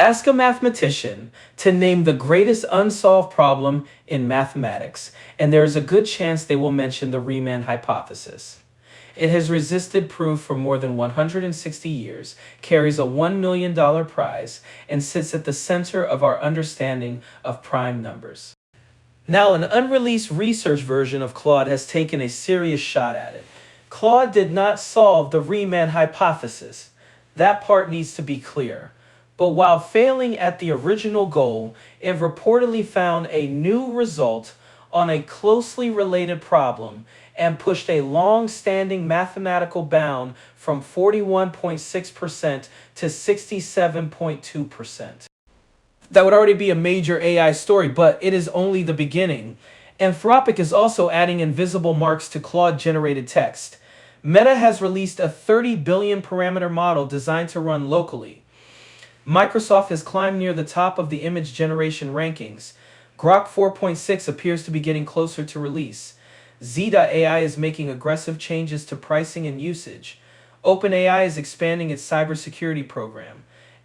Ask a mathematician to name the greatest unsolved problem in mathematics, and there is a good chance they will mention the Riemann hypothesis. It has resisted proof for more than 160 years, carries a $1 million prize, and sits at the center of our understanding of prime numbers. Now, an unreleased research version of Claude has taken a serious shot at it. Claude did not solve the Riemann hypothesis. That part needs to be clear. But while failing at the original goal, it reportedly found a new result on a closely related problem and pushed a long-standing mathematical bound from 41.6% to 67.2%. That would already be a major AI story, but it is only the beginning. Anthropic is also adding invisible marks to Claude-generated text. Meta has released a 30 billion parameter model designed to run locally. Microsoft has climbed near the top of the image generation rankings. Grok 4.6 appears to be getting closer to release. Z.ai is making aggressive changes to pricing and usage. OpenAI is expanding its cybersecurity program.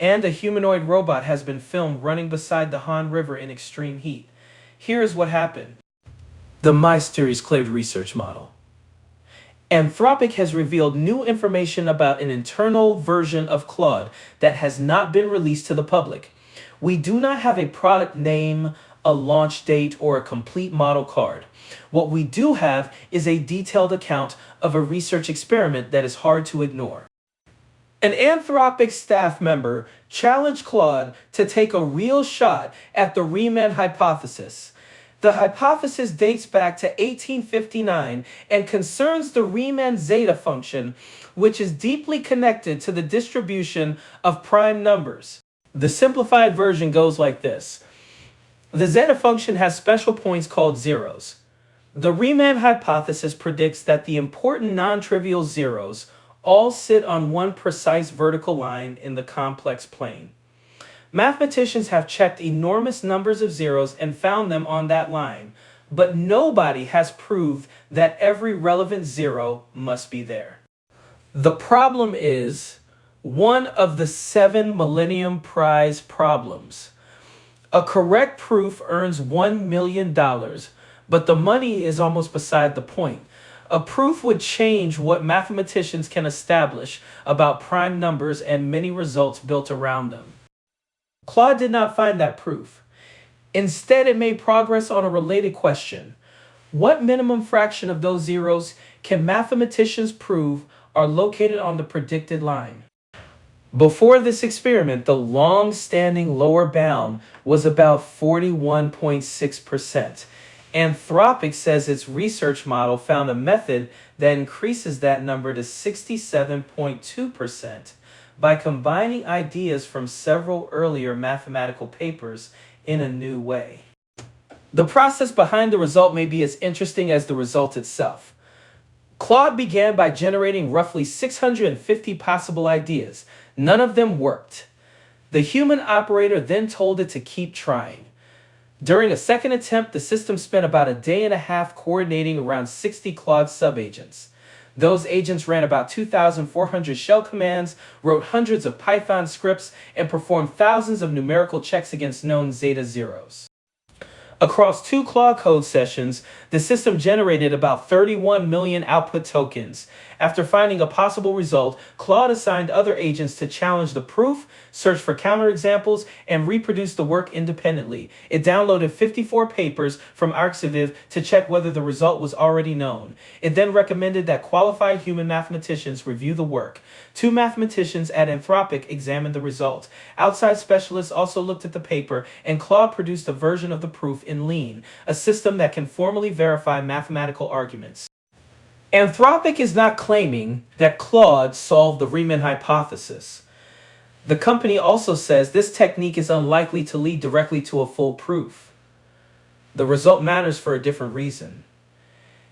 And a humanoid robot has been filmed running beside the Han River in extreme heat. Here is what happened. The MAI-Image Claude research model. Anthropic has revealed new information about an internal version of Claude that has not been released to the public. We do not have a product name, a launch date, or a complete model card. What we do have is a detailed account of a research experiment that is hard to ignore. An Anthropic staff member challenged Claude to take a real shot at the Riemann hypothesis. The hypothesis dates back to 1859 and concerns the Riemann zeta function, which is deeply connected to the distribution of prime numbers. The simplified version goes like this. The zeta function has special points called zeros. The Riemann hypothesis predicts that the important non-trivial zeros all sit on one precise vertical line in the complex plane. Mathematicians have checked enormous numbers of zeros and found them on that line, but nobody has proved that every relevant zero must be there. The problem is one of the 7 Millennium Prize problems. A correct proof earns $1 million, but the money is almost beside the point. A proof would change what mathematicians can establish about prime numbers and many results built around them. Claude did not find that proof. Instead, it made progress on a related question. What minimum fraction of those zeros can mathematicians prove are located on the predicted line? Before this experiment, the long-standing lower bound was about 41.6%. Anthropic says its research model found a method that increases that number to 67.2% by combining ideas from several earlier mathematical papers in a new way. The process behind the result may be as interesting as the result itself. Claude began by generating roughly 650 possible ideas. None of them worked. The human operator then told it to keep trying. During a second attempt, the system spent about a day and a half coordinating around 60 Claude subagents. Those agents ran about 2,400 shell commands, wrote hundreds of Python scripts, and performed thousands of numerical checks against known zeta zeros. Across 2 Claude code sessions, the system generated about 31 million output tokens. After finding a possible result, Claude assigned other agents to challenge the proof, search for counterexamples, and reproduce the work independently. It downloaded 54 papers from Arxiv to check whether the result was already known. It then recommended that qualified human mathematicians review the work. 2 mathematicians at Anthropic examined the result. Outside specialists also looked at the paper, and Claude produced a version of the proof in Lean, a system that can formally verify mathematical arguments. Anthropic is not claiming that Claude solved the Riemann hypothesis. The company also says this technique is unlikely to lead directly to a full proof. The result matters for a different reason.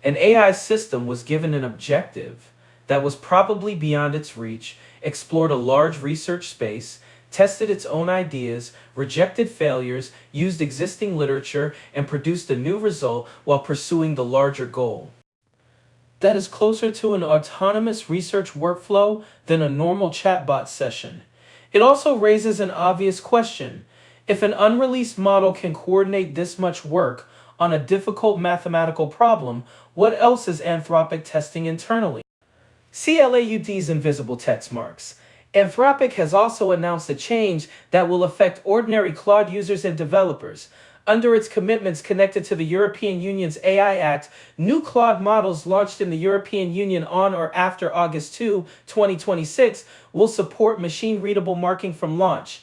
An AI system was given an objective that was probably beyond its reach, explored a large research space, tested its own ideas, rejected failures, used existing literature, and produced a new result while pursuing the larger goal. That is closer to an autonomous research workflow than a normal chatbot session. It also raises an obvious question. If an unreleased model can coordinate this much work on a difficult mathematical problem, what else is Anthropic testing internally? CLAUD's invisible text marks. Anthropic has also announced a change that will affect ordinary Claude users and developers. Under its commitments connected to the European Union's AI Act, new Claude models launched in the European Union on or after August 2, 2026, will support machine-readable marking from launch.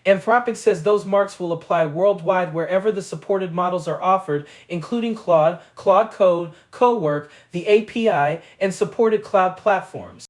Anthropic says those marks will apply worldwide wherever the supported models are offered, including Claude, Claude Code, Cowork, the API, and supported cloud platforms.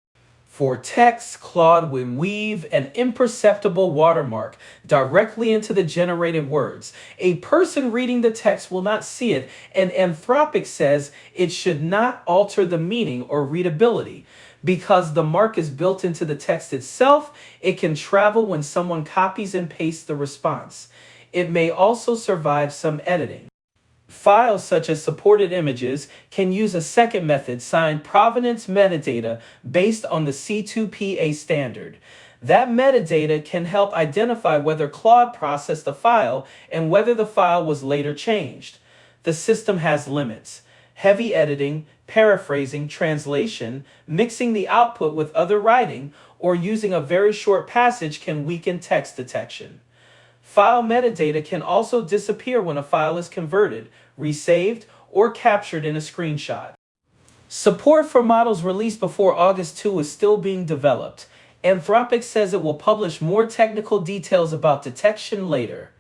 For text, Claude will weave an imperceptible watermark directly into the generated words. A person reading the text will not see it, and Anthropic says it should not alter the meaning or readability. Because the mark is built into the text itself, it can travel when someone copies and pastes the response. It may also survive some editing. Files such as supported images can use a second method signed provenance metadata based on the C2PA standard. That metadata can help identify whether Claude processed the file and whether the file was later changed. The system has limits. Heavy editing, paraphrasing, translation, mixing the output with other writing, or using a very short passage can weaken text detection. File metadata can also disappear when a file is converted, resaved, or captured in a screenshot. Support for models released before August 2 is still being developed. Anthropic says it will publish more technical details about detection later.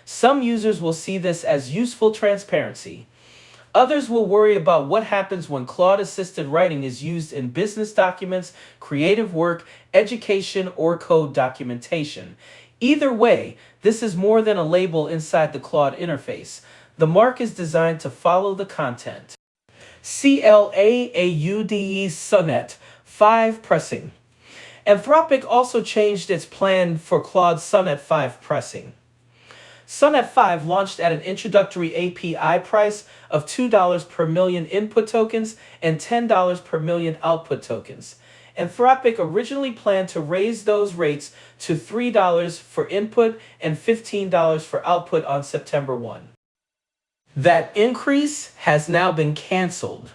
Some users will see this as useful transparency. Others will worry about what happens when Claude-assisted writing is used in business documents, creative work, education, or code documentation. Either way, this is more than a label inside the Claude interface. The mark is designed to follow the content. CLAUDE Sonnet 5 pressing. Anthropic also changed its plan for Claude Sonnet 5 pressing. Sonnet 5 launched at an introductory API price of $2 per million input tokens and $10 per million output tokens. Anthropic originally planned to raise those rates to $3 for input and $15 for output on September 1. That increase has now been canceled.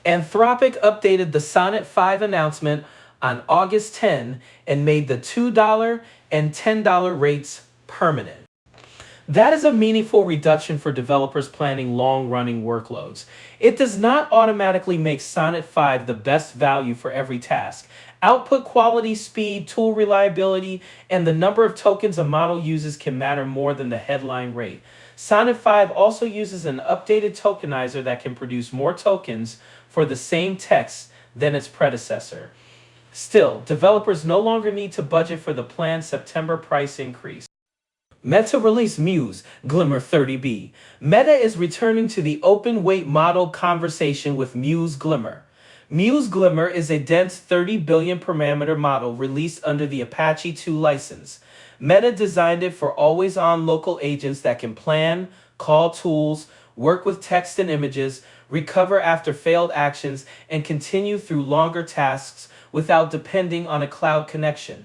Anthropic updated the Sonnet 5 announcement on August 10 and made the $2 and $10 rates permanent. That is a meaningful reduction for developers planning long-running workloads. It does not automatically make Sonnet 5 the best value for every task. Output quality, speed, tool reliability, and the number of tokens a model uses can matter more than the headline rate. Sonnet 5 also uses an updated tokenizer that can produce more tokens for the same text than its predecessor. Still, developers no longer need to budget for the planned September price increase. Meta released Muse Glimmer 30B. Meta is returning to the open weight model conversation with Muse Glimmer. Muse Glimmer is a dense 30 billion parameter model released under the Apache 2 license. Meta designed it for always-on local agents that can plan, call tools, work with text and images, recover after failed actions, and continue through longer tasks without depending on a cloud connection.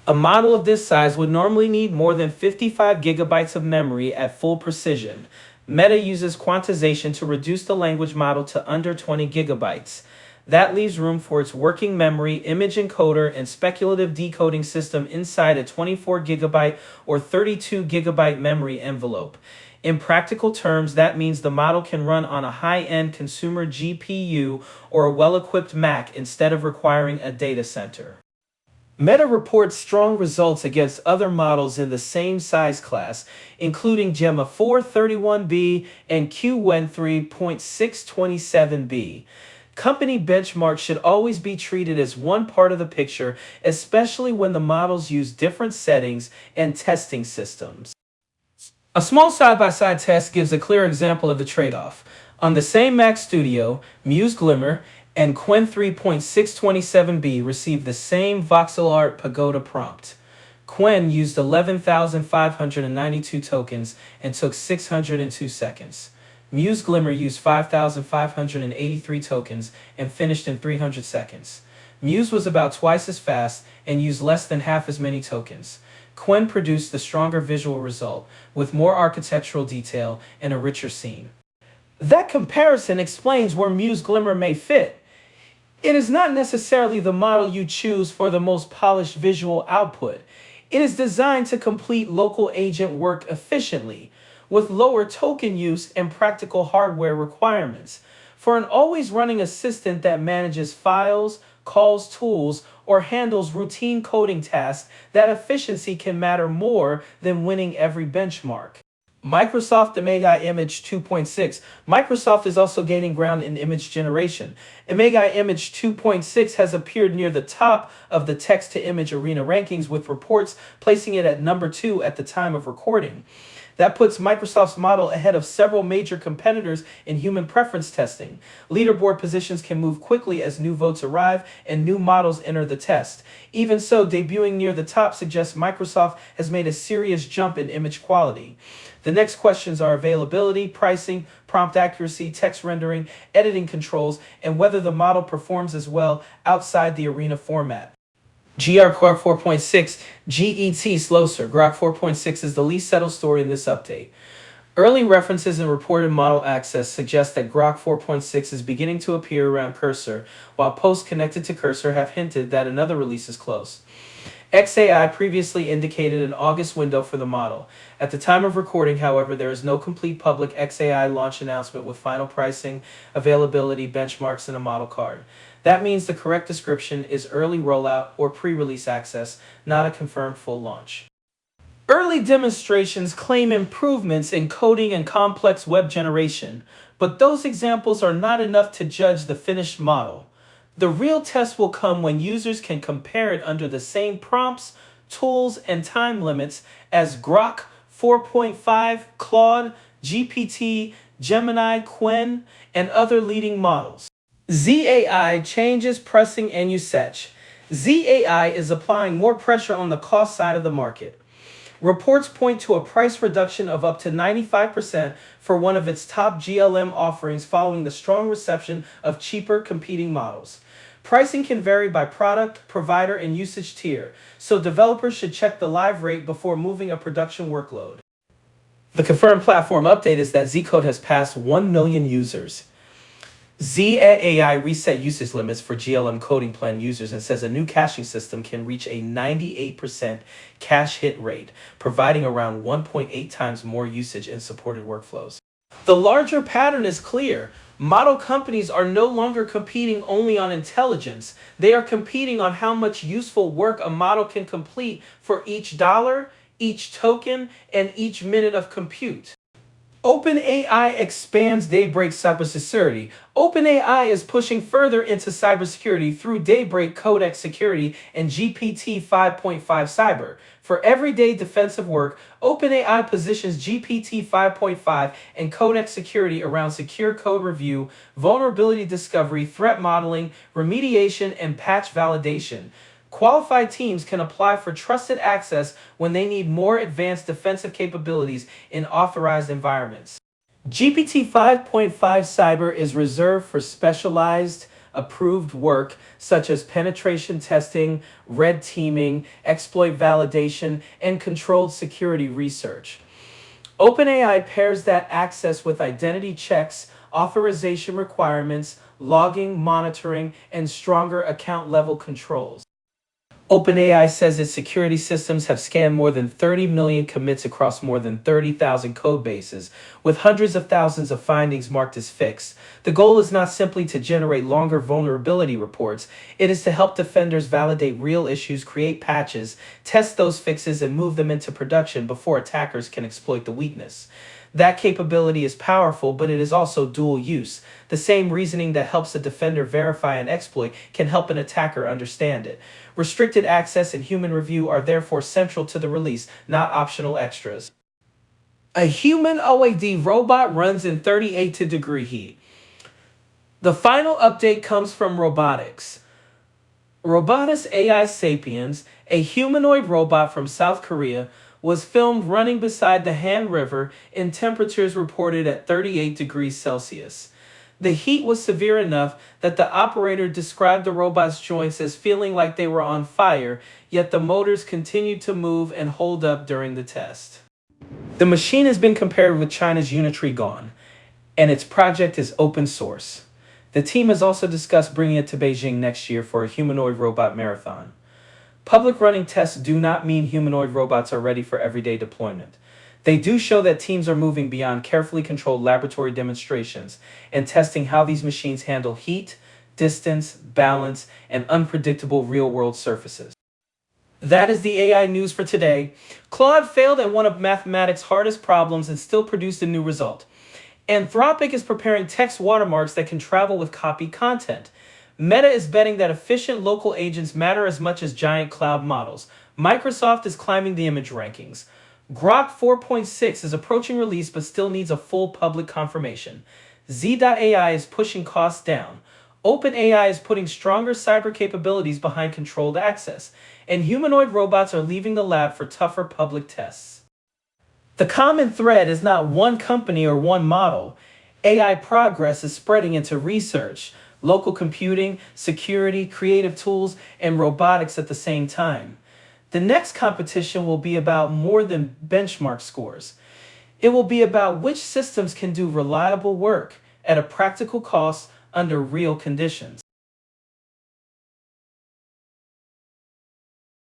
A model of this size would normally need more than 55 gigabytes of memory at full precision. Meta uses quantization to reduce the language model to under 20 gigabytes. That leaves room for its working memory, image encoder, and speculative decoding system inside a 24 gigabyte or 32 gigabyte memory envelope. In practical terms, that means the model can run on a high-end consumer GPU or a well-equipped Mac instead of requiring a data center. Meta reports strong results against other models in the same size class, including Gemma 431B and QWen 3.627B. Company benchmarks should always be treated as one part of the picture, especially when the models use different settings and testing systems. A small side-by-side test gives a clear example of the trade-off. On the same Mac Studio, Muse Glimmer and Qwen 3.627B received the same voxel art pagoda prompt. Qwen used 11,592 tokens and took 602 seconds. Muse Glimmer used 5,583 tokens and finished in 300 seconds. Muse was about twice as fast and used less than half as many tokens. Qwen produced the stronger visual result, with more architectural detail and a richer scene. That comparison explains where Muse Glimmer may fit. It is not necessarily the model you choose for the most polished visual output. It is designed to complete local agent work efficiently, with lower token use and practical hardware requirements. For an always running assistant that manages files, calls tools, or handles routine coding tasks, that efficiency can matter more than winning every benchmark. Microsoft MAI-Image 2.6. Microsoft is also gaining ground in image generation. MAI-Image 2.6 has appeared near the top of the text-to-image arena rankings, with reports placing it at number 2 at the time of recording. That puts Microsoft's model ahead of several major competitors in human preference testing. Leaderboard positions can move quickly as new votes arrive and new models enter the test. Even so, debuting near the top suggests Microsoft has made a serious jump in image quality. The next questions are availability, pricing, prompt accuracy, text rendering, editing controls, and whether the model performs as well outside the arena format. Grok 4.6 GET Closer. Grok 4.6 is the least settled story in this update. Early references and reported model access suggest that Grok 4.6 is beginning to appear around Cursor, while posts connected to Cursor have hinted that another release is close. Z.ai previously indicated an August window for the model. At the time of recording, however, there is no complete public Z.ai launch announcement with final pricing, availability, benchmarks, and a model card. That means the correct description is early rollout or pre-release access, not a confirmed full launch. Early demonstrations claim improvements in coding and complex web generation, but those examples are not enough to judge the finished model. The real test will come when users can compare it under the same prompts, tools, and time limits as Grok 4.5, Claude, GPT, Gemini, Qwen, and other leading models. Z.ai changes pricing and usage. Z.ai is applying more pressure on the cost side of the market. Reports point to a price reduction of up to 95% for one of its top GLM offerings following the strong reception of cheaper competing models. Pricing can vary by product, provider, and usage tier, so developers should check the live rate before moving a production workload. The confirmed platform update is that Zcode has passed 1 million users. Z.ai reset usage limits for GLM coding plan users and says a new caching system can reach a 98% cache hit rate, providing around 1.8 times more usage in supported workflows. The larger pattern is clear. Model companies are no longer competing only on intelligence. They are competing on how much useful work a model can complete for each dollar, each token, and each minute of compute. OpenAI expands Daybreak cybersecurity. OpenAI is pushing further into cybersecurity through Daybreak Codex Security and GPT-5.5-Cyber. For everyday defensive work, OpenAI positions GPT-5.5 and Codex Security around secure code review, vulnerability discovery, threat modeling, remediation, and patch validation. Qualified teams can apply for trusted access when they need more advanced defensive capabilities in authorized environments. GPT-5.5-Cyber is reserved for specialized, approved work such as penetration testing, red teaming, exploit validation, and controlled security research. OpenAI pairs that access with identity checks, authorization requirements, logging, monitoring, and stronger account-level controls. OpenAI says its security systems have scanned more than 30 million commits across more than 30,000 code bases, with hundreds of thousands of findings marked as fixed. The goal is not simply to generate longer vulnerability reports, it is to help defenders validate real issues, create patches, test those fixes, and move them into production before attackers can exploit the weakness. That capability is powerful, but it is also dual use. The same reasoning that helps a defender verify an exploit can help an attacker understand it. Restricted access and human review are therefore central to the release, not optional extras. A humanoid robot runs in 38-degree heat. The final update comes from Robotics. Robotics AI Sapiens, a humanoid robot from South Korea, was filmed running beside the Han River in temperatures reported at 38 degrees Celsius. The heat was severe enough that the operator described the robot's joints as feeling like they were on fire, yet the motors continued to move and hold up during the test. The machine has been compared with China's Unitree, and its project is open source. The team has also discussed bringing it to Beijing next year for a humanoid robot marathon. Public running tests do not mean humanoid robots are ready for everyday deployment. They do show that teams are moving beyond carefully controlled laboratory demonstrations and testing how these machines handle heat, distance, balance, and unpredictable real-world surfaces. That is the AI news for today. Claude failed at one of mathematics' hardest problems and still produced a new result. Anthropic is preparing text watermarks that can travel with copied content. Meta is betting that efficient local agents matter as much as giant cloud models. Microsoft is climbing the image rankings. Grok 4.6 is approaching release but still needs a full public confirmation. Z.ai is pushing costs down. OpenAI is putting stronger cyber capabilities behind controlled access. And humanoid robots are leaving the lab for tougher public tests. The common thread is not one company or one model. AI progress is spreading into research, local computing, security, creative tools, and robotics at the same time. The next competition will be about more than benchmark scores. It will be about which systems can do reliable work at a practical cost under real conditions.